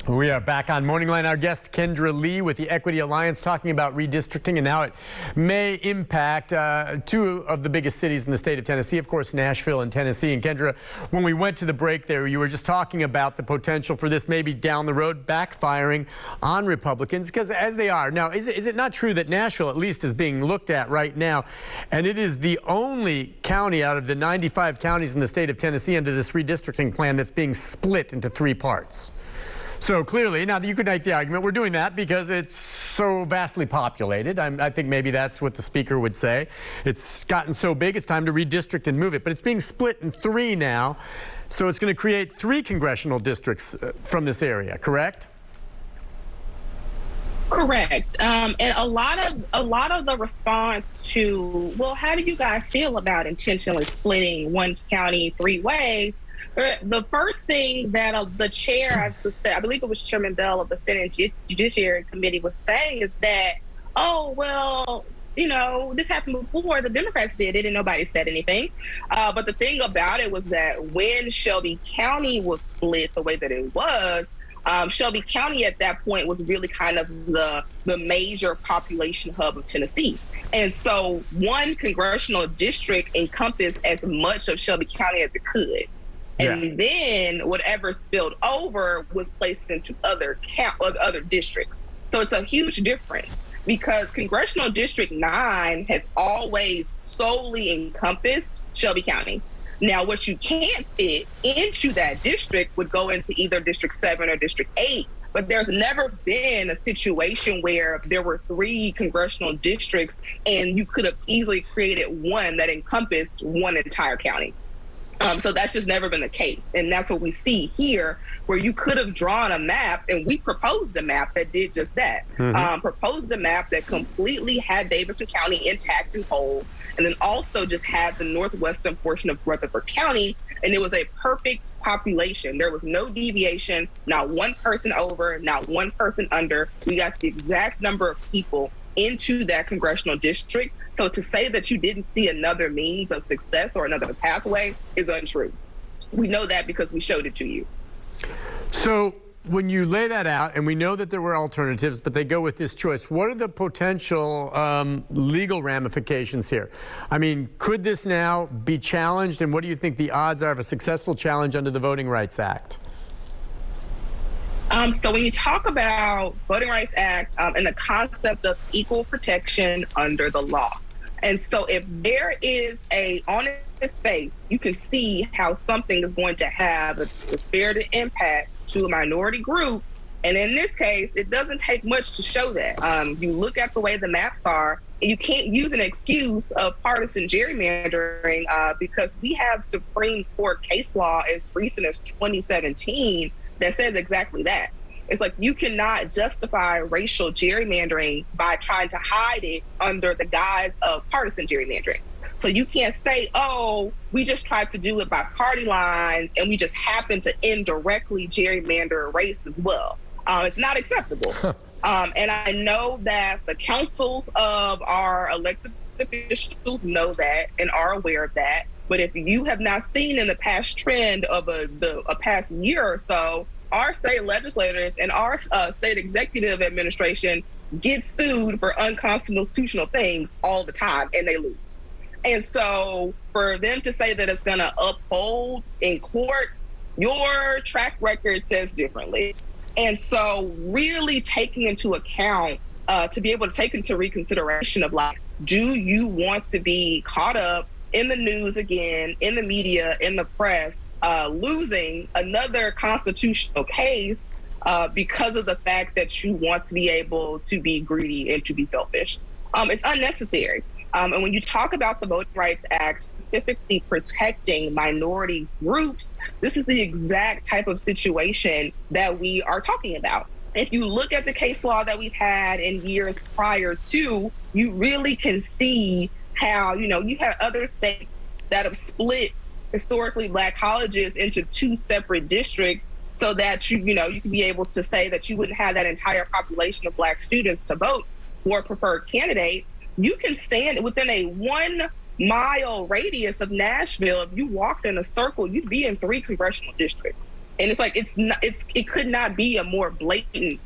We are back on Morning Line. Our guest, Kendra Lee with the Equity Alliance, talking about redistricting and how it may impact two of the biggest cities in the state of Tennessee, of course, Nashville and Tennessee. And Kendra, when we went to the break there, you were just talking about the potential for this maybe down the road backfiring on Republicans, because as they are. Now, is it not true that Nashville, at least, is being looked at right now, and it is the only county out of the 95 counties in the state of Tennessee under this redistricting plan that's being split into three parts? So clearly, now you could make the argument, we're doing that because it's so vastly populated. I think maybe that's what the speaker would say. It's gotten so big, it's time to redistrict and move it. But it's being split in three now. So it's going to create three congressional districts from this area, correct? Correct. And a lot of the response to, well, how do you guys feel about intentionally splitting one county three ways? The first thing that the chair, I believe it was Chairman Bell of the Senate Judiciary Committee, was saying is that, oh, well, you know, this happened before. The Democrats did it and nobody said anything. But the thing about it was that when Shelby County was split the way that it was, Shelby County at that point was really kind of the major population hub of Tennessee. And so one congressional district encompassed as much of Shelby County as it could. And then whatever spilled over was placed into other districts. So it's a huge difference because Congressional District 9 has always solely encompassed Shelby County. Now, what you can't fit into that district would go into either District 7 or District 8. But there's never been a situation where there were three congressional districts and you could have easily created one that encompassed one entire county. So that's just never been the case. And that's what we see here, where you could have drawn a map, and we proposed a map that did just that. Proposed a map that completely had Davidson County intact and whole, and then also just had the northwestern portion of Rutherford County, and it was a perfect population. There was no deviation, not one person over, not one person under. We got the exact number of people into that congressional district. So to say that you didn't see another means of success or another pathway is untrue. We know that because we showed it to you. So when you lay that out, and we know that there were alternatives, but they go with this choice, what are the potential legal ramifications here? I mean, could this now be challenged, and what do you think the odds are of a successful challenge under the Voting Rights Act? So when you talk about Voting Rights Act and the concept of equal protection under the law, and so if there is on its face, you can see how something is going to have a disparate impact to a minority group. And in this case, it doesn't take much to show that. You look at the way the maps are, and you can't use an excuse of partisan gerrymandering because we have Supreme Court case law as recent as 2017 that says exactly that. It's like you cannot justify racial gerrymandering by trying to hide it under the guise of partisan gerrymandering. So you can't say, oh, we just tried to do it by party lines and we just happen to indirectly gerrymander race as well. It's not acceptable. And I know that the councils of our elected officials know that and are aware of that. But if you have not seen in the past trend of a past year or so, our state legislators and our state executive administration get sued for unconstitutional things all the time, and they lose. And so for them to say that it's going to uphold in court, your track record says differently. And so really taking into account to be able to take into reconsideration of like, do you want to be caught up in the news again, in the media, in the press, losing another constitutional case because of the fact that you want to be able to be greedy and to be selfish? It's unnecessary. And when you talk about the Voting Rights Act specifically protecting minority groups, this is the exact type of situation that we are talking about. If you look at the case law that we've had in years prior to, you really can see how, you have other states that have split historically Black colleges into two separate districts so that you can be able to say that you wouldn't have that entire population of Black students to vote for a preferred candidate. You can stand within a 1 mile radius of Nashville. If you walked in a circle, you'd be in 3 congressional districts. And it's like it could not be a more blatant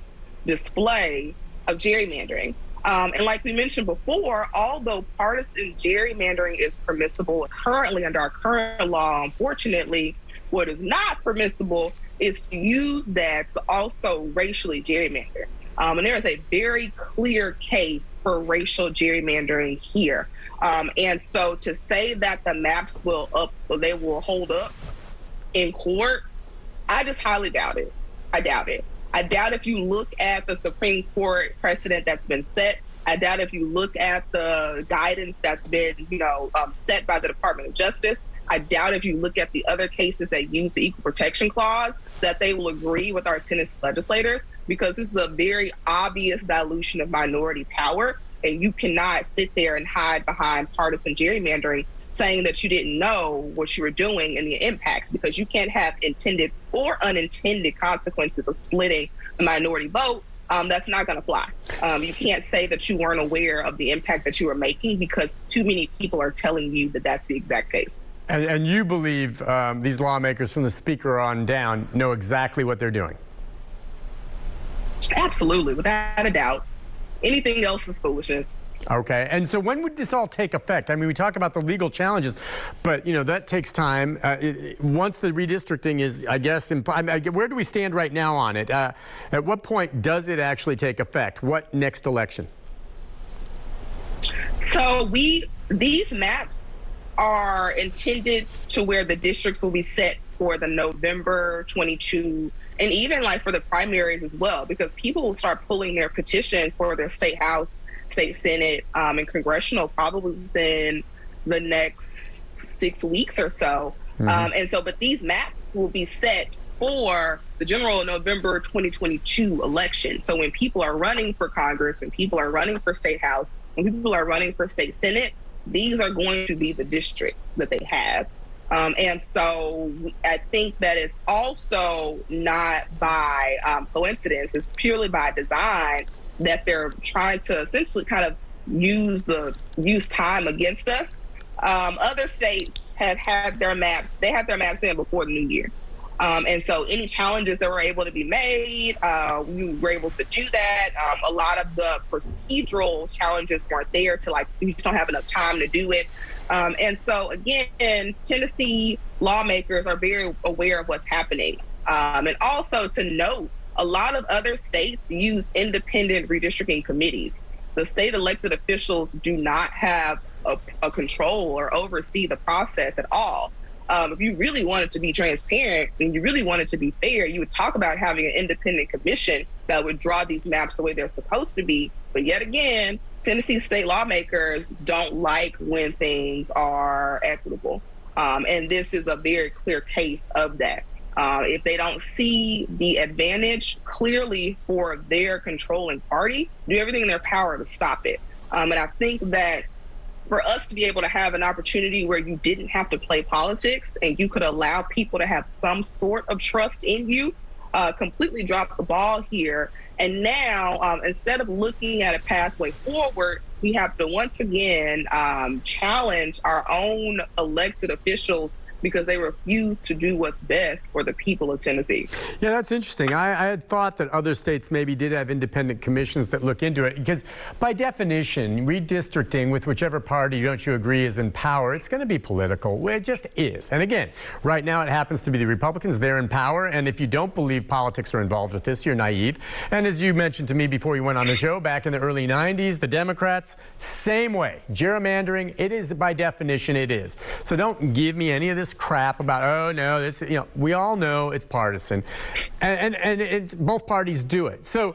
display of gerrymandering. And like we mentioned before, although partisan gerrymandering is permissible currently under our current law, unfortunately, what is not permissible is to use that to also racially gerrymander. And there is a very clear case for racial gerrymandering here. And so to say that the maps will hold up in court, I just highly doubt it. I doubt it. I doubt if you look at the Supreme Court precedent that's been set. I doubt if you look at the guidance that's been, set by the Department of Justice. I doubt if you look at the other cases that use the Equal Protection Clause that they will agree with our Tennessee legislators, because this is a very obvious dilution of minority power, and you cannot sit there and hide behind partisan gerrymandering saying that you didn't know what you were doing and the impact, because you can't have intended or unintended consequences of splitting the minority vote. That's not going to fly. You can't say that you weren't aware of the impact that you were making, because too many people are telling you that that's the exact case. And you believe these lawmakers from the speaker on down know exactly what they're doing? Absolutely, without a doubt. Anything else is foolishness. Okay. And so when would this all take effect? I mean, we talk about the legal challenges, but, that takes time. Once the redistricting is, I guess, where do we stand right now on it? At what point does it actually take effect? What next election? So these maps are intended to where the districts will be set for the November 22, and even like for the primaries as well, because people will start pulling their petitions for their state house, state senate, and congressional probably within the next 6 weeks or so. But these maps will be set for the general November 2022 election. So when people are running for Congress, when people are running for state house, when people are running for state senate, these are going to be the districts that they have. And so I think that it's also not by coincidence, it's purely by design that they're trying to essentially kind of use time against us. Other states have had their maps, in before the new year. And so any challenges that were able to be made, we were able to do that. A lot of the procedural challenges weren't there we just don't have enough time to do it. And so again, Tennessee lawmakers are very aware of what's happening. And also to note, a lot of other states use independent redistricting committees. The state elected officials do not have a control or oversee the process at all. If you really wanted to be transparent and you really wanted to be fair, you would talk about having an independent commission that would draw these maps the way they're supposed to be. But yet again, Tennessee state lawmakers don't like when things are equitable. And this is a very clear case of that. If they don't see the advantage clearly for their controlling party, do everything in their power to stop it. And I think that for us to be able to have an opportunity where you didn't have to play politics and you could allow people to have some sort of trust in you, completely dropped the ball here. And now, instead of looking at a pathway forward, we have to once again challenge our own elected officials because they refuse to do what's best for the people of Tennessee. Yeah, that's interesting. I had thought that other states maybe did have independent commissions that look into it, because by definition, redistricting with whichever party don't you agree is in power, it's going to be political. It just is. And again, right now it happens to be the Republicans. They're in power. And if you don't believe politics are involved with this, you're naive. And as you mentioned to me before you went on the show, back in the early 90s, the Democrats, same way. Gerrymandering, it is by definition, it is. So don't give me any of this crap about, oh no, this, we all know it's partisan, and both parties do it. So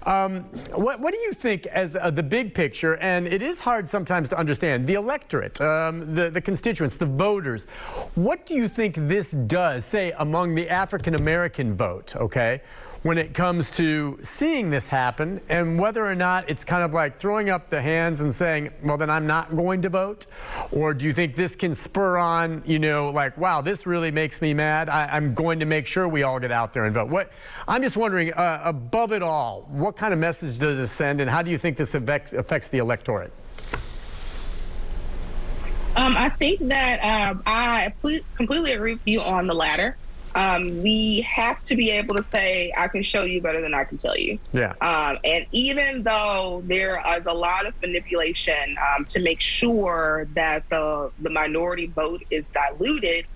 what do you think as the big picture, and it is hard sometimes to understand, the electorate, the constituents, the voters, what do you think this does, say, among the African-American vote, okay, when it comes to seeing this happen, and whether or not it's kind of like throwing up the hands and saying, well, then I'm not going to vote? Or do you think this can spur on, like, wow, this really makes me mad, I'm going to make sure we all get out there and vote? I'm just wondering, above it all, what kind of message does this send, and how do you think this affects the electorate? I think that I completely agree with you on the latter. we have to be able to say, I can show you better than I can tell you. Yeah. And even though there is a lot of manipulation to make sure that the minority vote is diluted,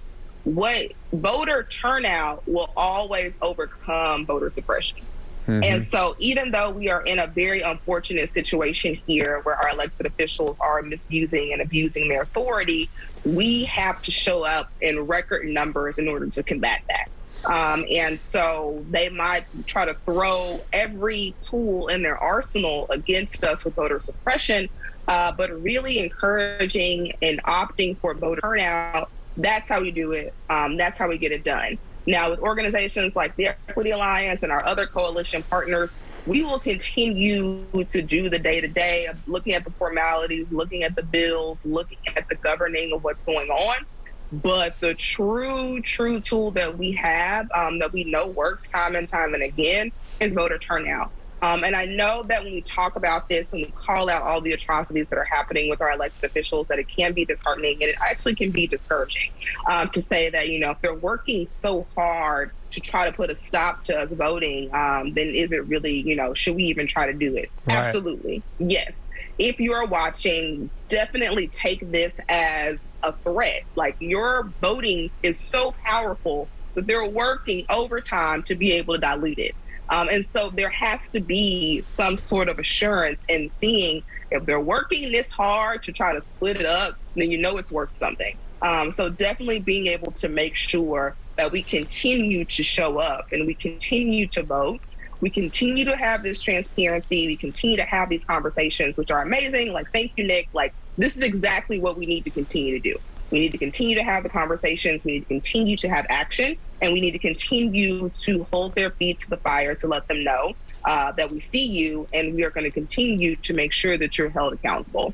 what voter turnout will always overcome voter suppression. And so even though we are in a very unfortunate situation here where our elected officials are misusing and abusing their authority, we have to show up in record numbers in order to combat that. And so they might try to throw every tool in their arsenal against us with voter suppression, but really encouraging and opting for voter turnout, that's how we do it. That's how we get it done. Now, with organizations like the Equity Alliance and our other coalition partners, we will continue to do the day-to-day of looking at the formalities, looking at the bills, looking at the governing of what's going on. But the true tool that we have, that we know works time and time and again, is voter turnout. And I know that when we talk about this and we call out all the atrocities that are happening with our elected officials, that it can be disheartening and it actually can be discouraging to say that, if they're working so hard to try to put a stop to us voting, then is it really, should we even try to do it? Right. Absolutely. Yes. If you are watching, definitely take this as a threat. Like, your voting is so powerful that they're working overtime to be able to dilute it. And so there has to be some sort of assurance in seeing if they're working this hard to try to split it up, then it's worth something. So definitely being able to make sure that we continue to show up and we continue to vote. We continue to have this transparency. We continue to have these conversations, which are amazing. Like, thank you, Nick. Like, this is exactly what we need to continue to do. We need to continue to have the conversations. We need to continue to have action. And we need to continue to hold their feet to the fire to let them know that we see you, and we are going to continue to make sure that you're held accountable.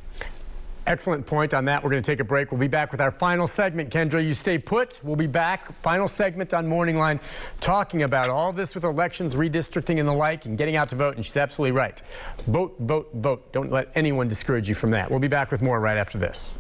Excellent point on that. We're going to take a break. We'll be back with our final segment. Kendra, you stay put. We'll be back. Final segment on Morning Line, talking about all this with elections, redistricting, and the like, and getting out to vote. And she's absolutely right. Vote, vote, vote. Don't let anyone discourage you from that. We'll be back with more right after this.